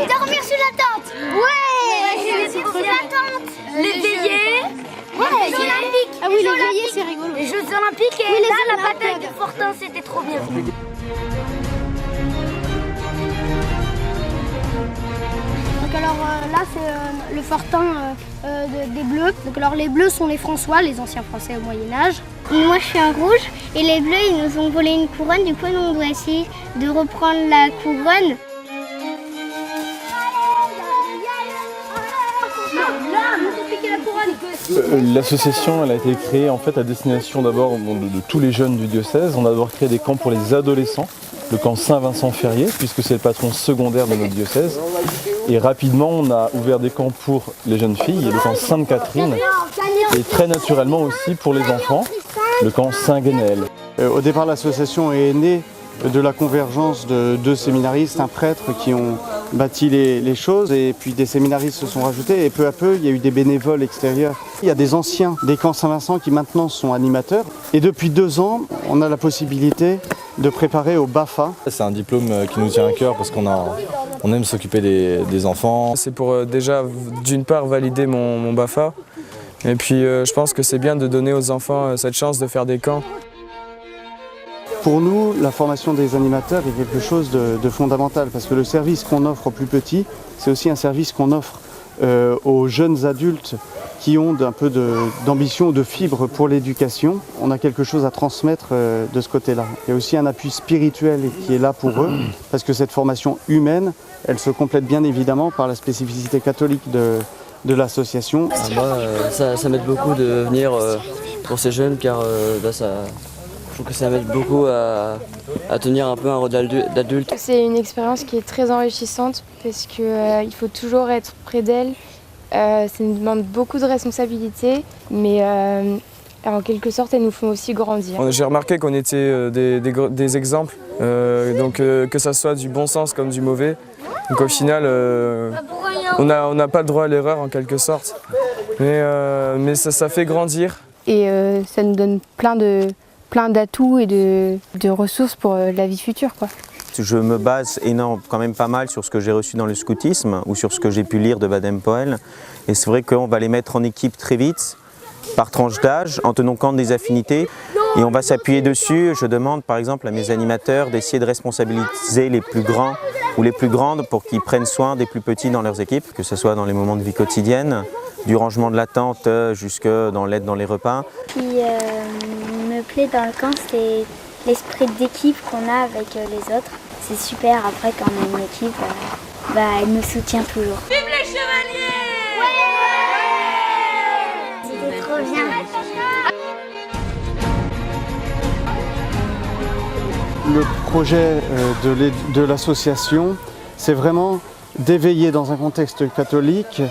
Dormir sous la tente. Ouais. Sous la tente. Les veillées. Ouais, les Jeux Olympiques. Ah oui, les veillées, c'est rigolo. Les Jeux Olympiques et là, la bataille de Fortin, c'était trop bien. Donc alors là, c'est le Fortin des Bleus. Donc alors les Bleus sont les François, les anciens Français au Moyen-Âge. Moi, je suis un rouge et les Bleus, ils nous ont volé une couronne. Du coup, nous, on doit essayer de reprendre la couronne. L'association elle a été créée en fait à destination d'abord de tous les jeunes du diocèse. On a d'abord créé des camps pour les adolescents, le camp Saint-Vincent-Ferrier, puisque c'est le patron secondaire de notre diocèse. Et rapidement, on a ouvert des camps pour les jeunes filles, le camp Sainte-Catherine, et très naturellement aussi pour les enfants, le camp Saint-Guénéel. Au départ, l'association est née de la convergence de deux séminaristes, un prêtre qui ont bâti les choses et puis des séminaristes se sont rajoutés et peu à peu il y a eu des bénévoles extérieurs. Il y a des anciens des camps Saint-Vincent qui maintenant sont animateurs et depuis 2 ans on a la possibilité de préparer au BAFA. C'est un diplôme qui nous tient à cœur parce qu'on aime s'occuper des enfants. C'est pour déjà d'une part valider mon BAFA et puis je pense que c'est bien de donner aux enfants cette chance de faire des camps. Pour nous, la formation des animateurs est quelque chose de fondamental parce que le service qu'on offre aux plus petits, c'est aussi un service qu'on offre aux jeunes adultes qui ont un peu d'ambition ou de fibre pour l'éducation. On a quelque chose à transmettre de ce côté-là. Il y a aussi un appui spirituel qui est là pour eux parce que cette formation humaine, elle se complète bien évidemment par la spécificité catholique de l'association. Moi, ça m'aide beaucoup de venir pour ces jeunes car je trouve que ça m'aide beaucoup à tenir un peu un rôle d'adulte. C'est une expérience qui est très enrichissante parce qu'il faut toujours être près d'elle. Ça nous demande beaucoup de responsabilités, mais en quelque sorte, elles nous font aussi grandir. J'ai remarqué qu'on était des exemples, que ça soit du bon sens comme du mauvais. Donc au final, on n'a pas le droit à l'erreur en quelque sorte, mais ça fait grandir. Et ça nous donne plein d'atouts et de ressources pour la vie future, quoi. Je me base quand même pas mal sur ce que j'ai reçu dans le scoutisme ou sur ce que j'ai pu lire de Baden-Powell. Et c'est vrai qu'on va les mettre en équipe très vite, par tranche d'âge, en tenant compte des affinités. Et on va s'appuyer dessus. Je demande par exemple à mes animateurs d'essayer de responsabiliser les plus grands ou les plus grandes pour qu'ils prennent soin des plus petits dans leurs équipes, que ce soit dans les moments de vie quotidienne, du rangement de la tente jusque dans l'aide dans les repas. Ce qui me plaît dans le camp, c'est l'esprit d'équipe qu'on a avec les autres. C'est super, après quand on a une équipe, elle nous soutient toujours. Vive les chevaliers! Ouais! C'était trop bien. Le projet de l'association, c'est vraiment d'éveiller dans un contexte catholique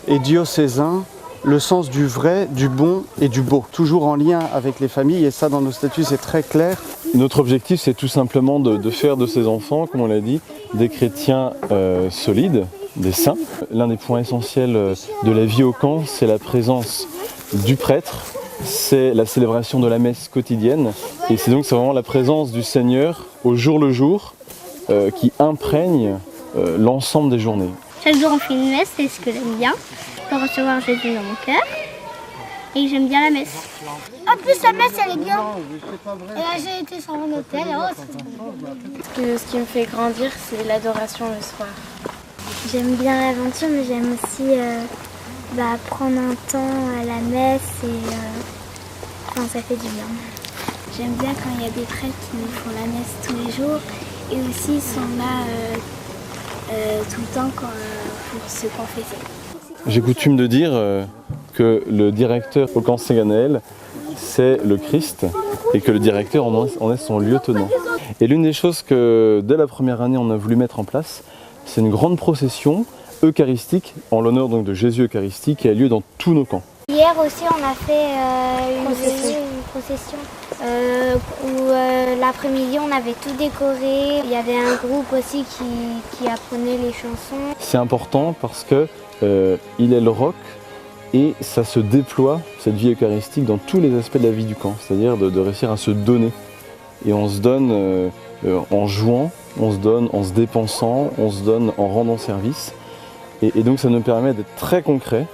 et diocésain le sens du vrai, du bon et du beau, toujours en lien avec les familles, et ça dans nos statuts c'est très clair. Notre objectif c'est tout simplement de faire de ces enfants, comme on l'a dit, des chrétiens solides, des saints. L'un des points essentiels de la vie au camp, c'est la présence du prêtre, c'est la célébration de la messe quotidienne, et c'est vraiment la présence du Seigneur au jour le jour qui imprègne l'ensemble des journées. Chaque jour on fait une messe, c'est ce que j'aime bien. Je peux recevoir Jésus dans mon cœur et j'aime bien la messe. En plus la messe elle est bien. Et là j'ai été sur mon hôtel. Ce qui me fait grandir, c'est l'adoration le soir. J'aime bien l'aventure, mais j'aime aussi prendre un temps à la messe et ça fait du bien. J'aime bien quand il y a des prêtres qui nous font la messe tous les jours et aussi ils sont là tout le temps pour se confesser. J'ai coutume de dire que le directeur au camp Saint-Guénéel, c'est le Christ et que le directeur en est son lieutenant. Et l'une des choses que dès la première année on a voulu mettre en place, c'est une grande procession eucharistique en l'honneur donc de Jésus eucharistique qui a lieu dans tous nos camps. Hier aussi on a fait une procession où l'après-midi on avait tout décoré. Il y avait un groupe aussi qui apprenait les chansons. C'est important parce que il est le roc et ça se déploie, cette vie eucharistique, dans tous les aspects de la vie du camp, c'est-à-dire de réussir à se donner. Et on se donne en jouant, on se donne en se dépensant, on se donne en rendant service. Et donc ça nous permet d'être très concret,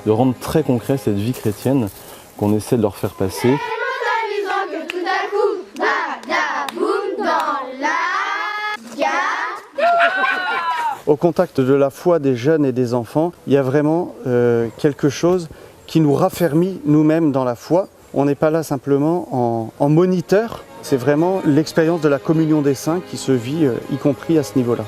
de rendre très concret cette vie chrétienne qu'on essaie de leur faire passer. Au contact de la foi des jeunes et des enfants, il y a vraiment quelque chose qui nous raffermit nous-mêmes dans la foi. On n'est pas là simplement en moniteur, c'est vraiment l'expérience de la communion des saints qui se vit, y compris à ce niveau-là.